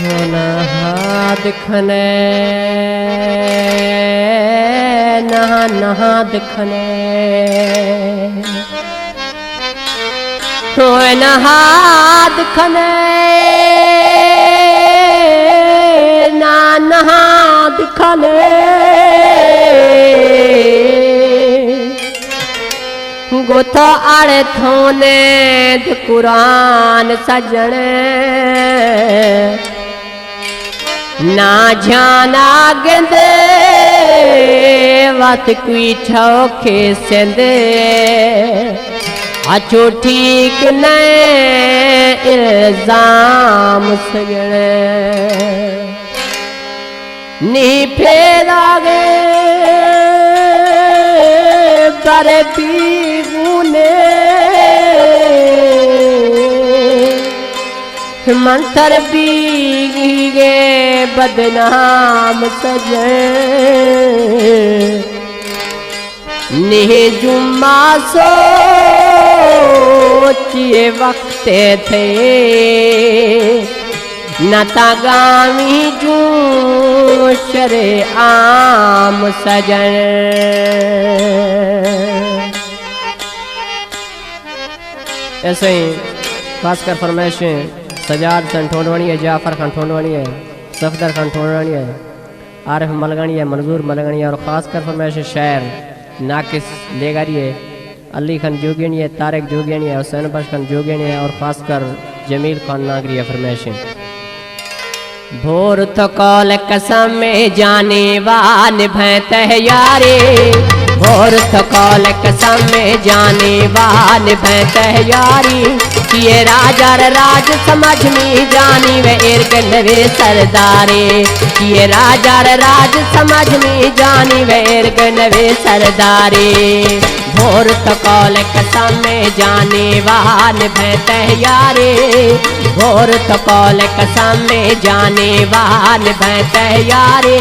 नहा दिखने नहा दिखने नहा दिखने नहा दिखने गोथा आड़े थोने कुरान सजने ना जाना गेंदे वत कोई छौखे सेंदे अचो ठीक न इल्जाम सगणे नी फेरागे बरे पीगुने मंतर बीगे बदनाम सजे निह जुम्मा सोचिए वक्त थे नतागामी जू शरे आम सजन ऐसे ही खासकर फरमाइशें सजाद खान ठोंडवानी है, जाफर खान ठोंडवानी है, सफदर खान ठोंडवानी है, आरिफ मलगानी है, मंजूर मलगानी है और ख़ासकर फरमाइश शायर नाकिस लेगारी है, अली खान जोगियानी है, तारिक जोगियानी है, हुसैन बख्श खान जोगियानी है और ख़ासकर जमील खान नागरी है। फरमाइशें भोर तो कौल कसम में जाने वान भैत यारे भोर तो कौल कसम में जाने वान भैत यारी ये राजा राज समझ में जानी वे इर्ग नवे सरदारे ये राजा राज समझ में जानी वे इर्ग नवे सरदारे भोर तो कौल कसम में जाने वान भैत यारे भोर तो कौल कसम में जाने वान भैत यारे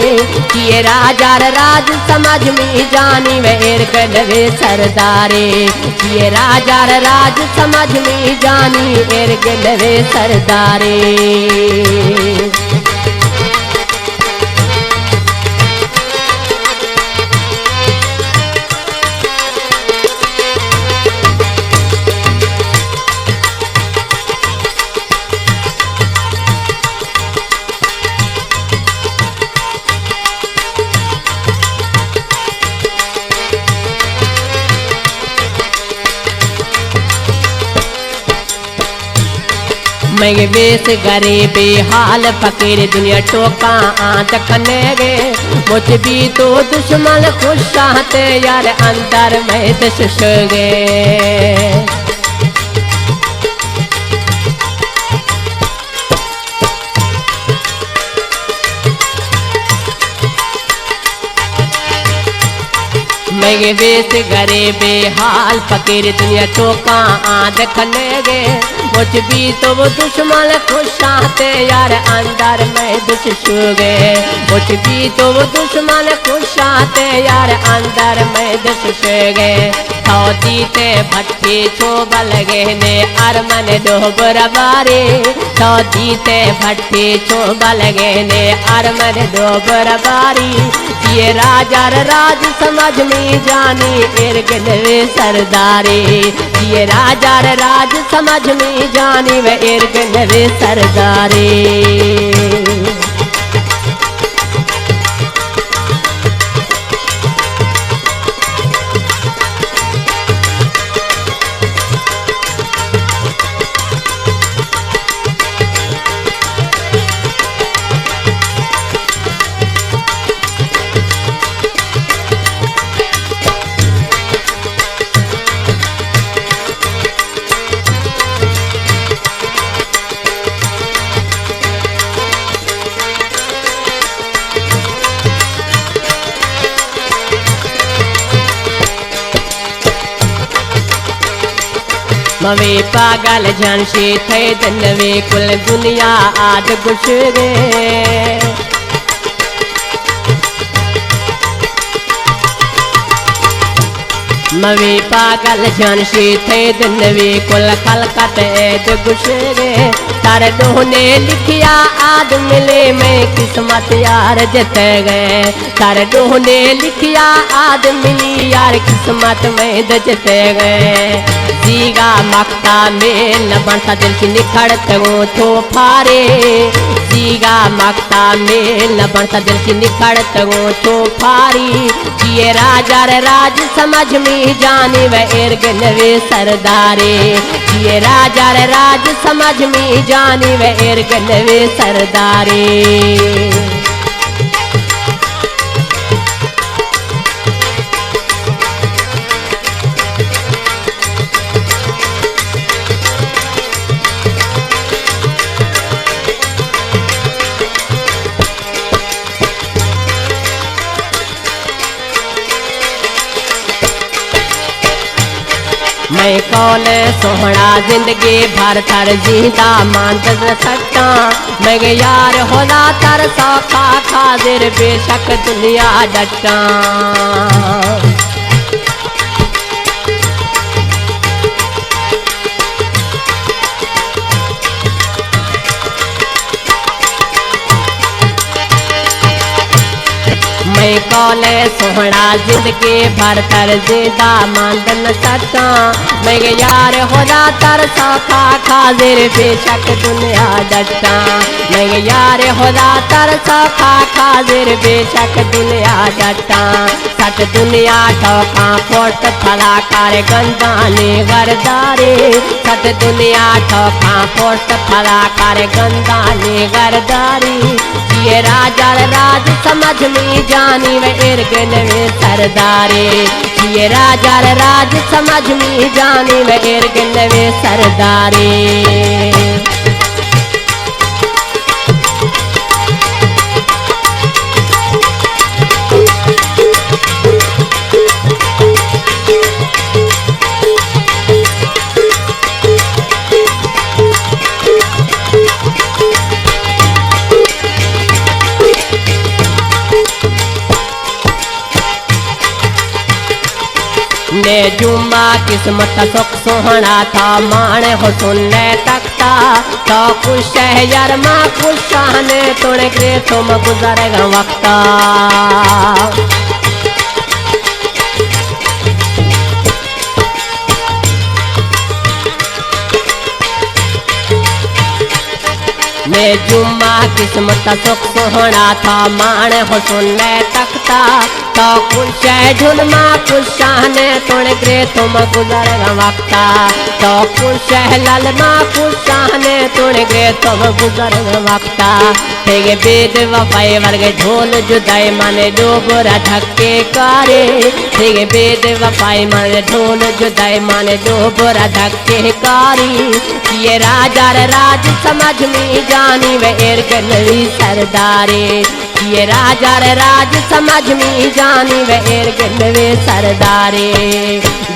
ये राजा राज समझ में जानी वे इर्ग नवे सरदारे ये राजा राज समझ में जानी इर्ग नवे सरदारे मैं बेस गरीबी हाल फकीर दुनिया टोका आंच खने गे मुझ भी तो दुश्मन खुश चाहते यार अंदर में दश गे मैं बेस गरीबी हाल फकीर दुनिया टोका आंच खने गे मुझ भी तो वो दुश्मन खुश चाहते यार अंदर में दुश गे मुझ भी तो वो दुश्मन खुश चाहते यार अंदर में दुश गे जीते भट्टी छोबल गहने अरमन डोबर बारे जीते भट्टी छोबल गहने अरमन डोबर बारी ये राजा राज समझ में जानी इर्ग नवे सरदारे ये राजा राज समझ में जानी वे इर्ग नवे सरदारे मवे पागल झांसी थे जनवे कुल दुनिया आज गुशरे मवी पागल जानशी थे दुनवी कुल खलकत ऐद गुशरे तार दोने लिखिया आद मिले में किस्मत यार जते गए तार दोने लिखिया आद मिली यार किस्मत में जते गए जीगा मक्ता में न बनता दिल की निखड़त वो तो फारे जीगा मक्ता में न बनता दिल की निखड़त वो तो फारी जिए राजा रे राज समझ में जाने व इर्ग नवे सरदारे जिए राजा रे राज समझ में जाने व इर्ग नवे सरदारे मैं कौन सोहना जिंदगी भर तर जीता मान न सकता मैं यार होना तर सौखा खाजिर बेशक दुनिया डटा मैं कौन सोहना जिंदगी भर तर जिंदा मांदन सकता मैं यार होना तर सौखा खाजिर बेशक दुनिया डटा मैं यार होना तर सौखा खाजिर बेशक दुनिया डटा सट दुनिया ठोका फोट फला कर गंदाने गरदारे सट दुनिया ठोका फोट फला कर गंदाने गरदारी ये राजा राज समझ में जानी व इर्ग नवे सरदारे ये राजा राज समझ में जानी व इर्ग नवे सरदारे ने जुम्मा किस्मत सुख सोहना था मान हो सुनने तकता तो खुश है यार माँ खुश ने तोड़े के तुम गुजरेगा वक्ता ने जुम्मा किस्मत सुख सोहना था मान हो सुनने तकता तो खुश है झुनमा खुशाने तोड़ के तुम गुजरेगा वक्ता तो खुश है ललमा खुशाने तोड़ के तुम गुजरेगा वक्ता तेगे बेद वफाई वर्ग ढोल जुदाई माने डोबरा धक्के कारे तेगे बेद वफाई माने ढोल जुदाई माने डोबरा धक्के कारी ये राजा राज समझ में जानी व इर्ग नवी सरदारे ये राजा राज समझ में जानी व इर्ग नवे सरदारे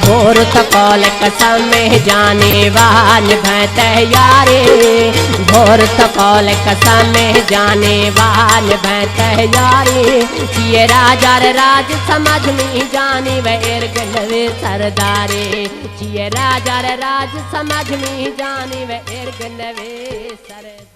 भोर तकौल कसम में जाने वान भैत यारे भोर तकौल कसम में जाने वान भैत यारे ये राजा राज समझ में जानी व इर्ग नवे सरदारे ये राजा राज समझ में जानी व इर्ग नवे सरदारे।